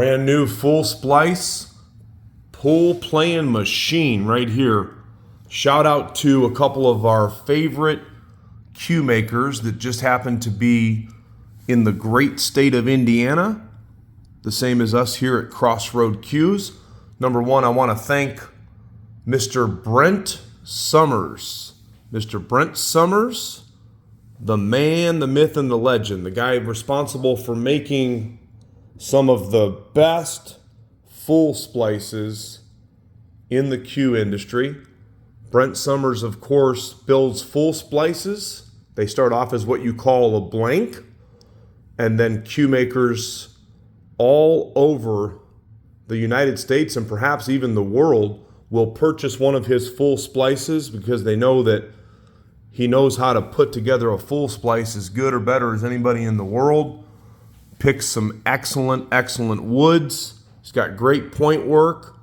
Brand new full splice pull playing machine right here. Shout out to a couple of our favorite cue makers that just happen to be in the great state of Indiana, the same as us here at Crossroad Cues. Number one, I want to thank Mr. Brent Summers. Mr. Brent Summers, the man, the myth, and the legend, the guy responsible for making some of the best full splices in the cue industry. Brent Summers, of course, builds full splices. They start off as what you call a blank, and then cue makers all over the United States and perhaps even the world will purchase one of his full splices because they know that he knows how to put together a full splice as good or better as anybody in the world. Picks some excellent woods. He's got great point work.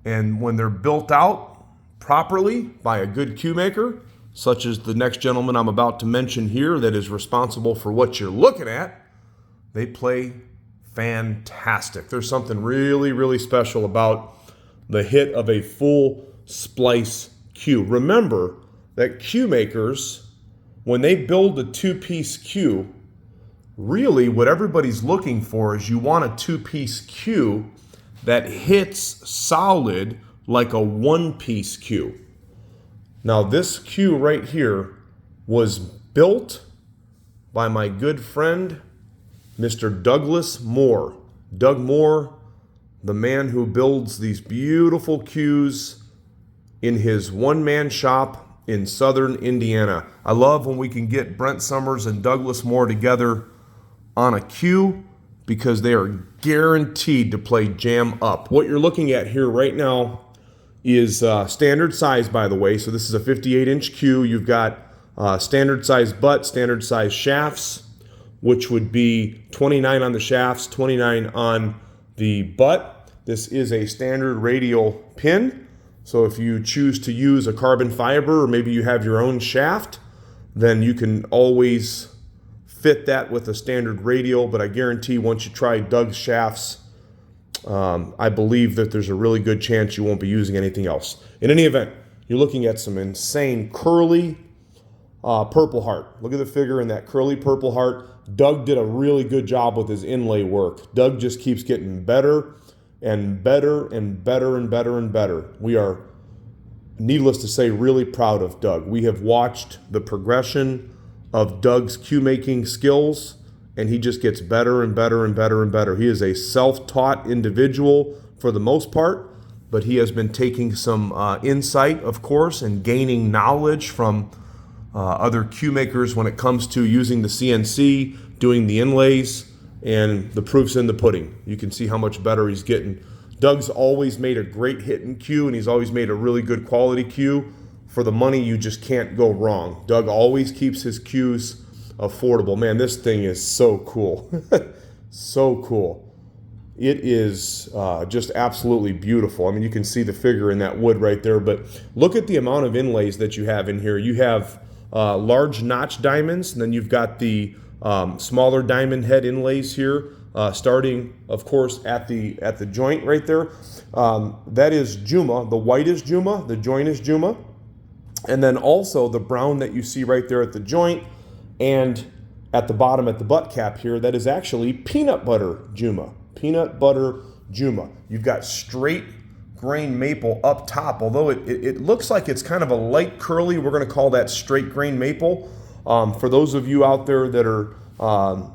And when they're built out properly by a good cue maker, such as the next gentleman I'm about to mention here that is responsible for what you're looking at, they play fantastic. There's something really special about the hit of a full splice cue. Remember that cue makers, when they build a two-piece cue, really what everybody's looking for is you want a two-piece cue that hits solid like a one-piece cue. Now this cue right here was built by my good friend, Mr. Douglas Moore. Doug Moore, the man who builds these beautiful cues in his one-man shop in southern Indiana. I love when we can get Brent Summers and Douglas Moore together on a cue because they are guaranteed to play jam up. What you're looking at here right now is standard size, by the way. So this is a 58-inch cue. You've got standard size butt, standard size shafts, which would be 29 on the shafts, 29 on the butt. This is a standard radial pin. So if you choose to use a carbon fiber or maybe you have your own shaft, then you can always fit that with a standard radial. But I guarantee once you try Doug's shafts, I believe that there's a really good chance you won't be using anything else. In any event, you're looking at some insane curly purple heart. Look at the figure in that curly purple heart. Doug did a really good job with his inlay work. Doug just keeps getting better and better and better and better and better. We are, needless to say, really proud of Doug. We have watched the progression of Doug's cue making skills, and he just gets better and better and better and better. He is a self-taught individual for the most part, but he has been taking some insight, of course, and gaining knowledge from other cue makers when it comes to using the CNC, doing the inlays, and the proof's in the pudding. You can see how much better he's getting. Doug's always made a great hitting cue, and he's always made a really good quality cue. For the money, you just can't go wrong. Doug always keeps his cues affordable. Man, this thing is so cool. So cool. It is just absolutely beautiful. I mean, you can see the figure in that wood right there, but look at the amount of inlays that you have in here. You have large notch diamonds, and then you've got the smaller diamond head inlays here, starting, of course, at the joint right there. That is Juma. The white is Juma. The joint is Juma. And then also the brown that you see right there at the joint and at the bottom at the butt cap here, that is actually peanut butter Juma. Peanut butter Juma. You've got straight grain maple up top, although it looks like it's kind of a light curly. We're going to call that straight grain maple. For those of you out there that are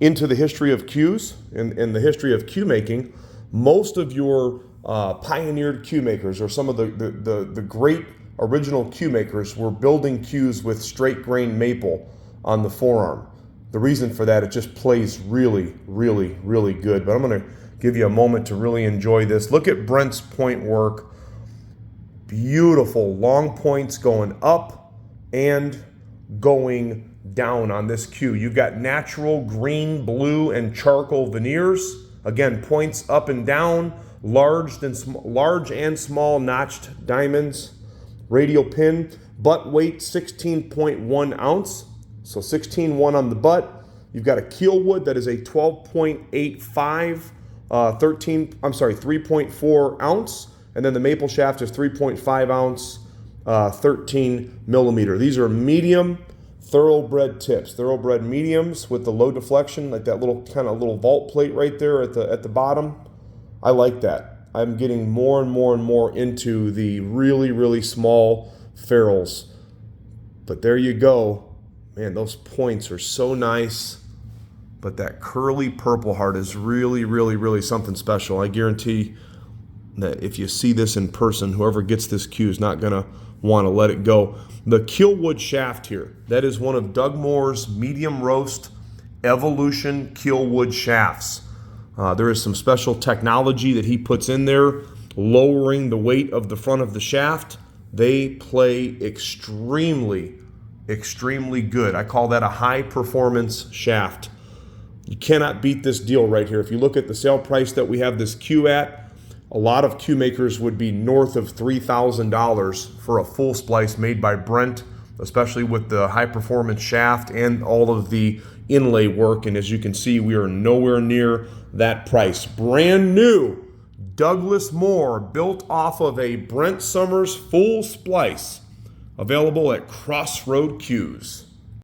into the history of cues and the history of cue making, most of your pioneered cue makers or some of the great original cue makers were building cues with straight grain maple on the forearm. The reason for that, it just plays really good. But I'm going to give you a moment to really enjoy this. Look at Brent's point work. Beautiful long points going up and going down on this cue. You've got natural green, blue, and charcoal veneers. Again, points up and down, large and small notched diamonds. Radial pin, butt weight 16.1 ounce, so 16.1 on the butt. You've got a Kielwood that is a 12.85 3.4 ounce, and then the maple shaft is 3.5 ounce, 13 millimeter. These are medium thoroughbred tips, thoroughbred mediums with the low deflection, like that little kind of little vault plate right there at the bottom. I like that. I'm getting more and more and more into the really, really small ferrules. But there you go. Man, those points are so nice. But that curly Purple Heart is really, really, really something special. I guarantee that if you see this in person, whoever gets this cue is not going to want to let it go. The Kielwood shaft here, that is one of Doug Moore's medium roast Evolution Kielwood shafts. There is some special technology that he puts in there, lowering the weight of the front of the shaft. They play extremely, extremely good. I call that a high performance shaft. You cannot beat this deal right here. If you look at the sale price that we have this cue at, a lot of cue makers would be north of $3,000 for a full splice made by Brent, especially with the high performance shaft and all of the inlay work. And as you can see, we are nowhere near that price. Brand new Douglas Moore, built off of a Brent Summers full splice, available at Crossroad Cues.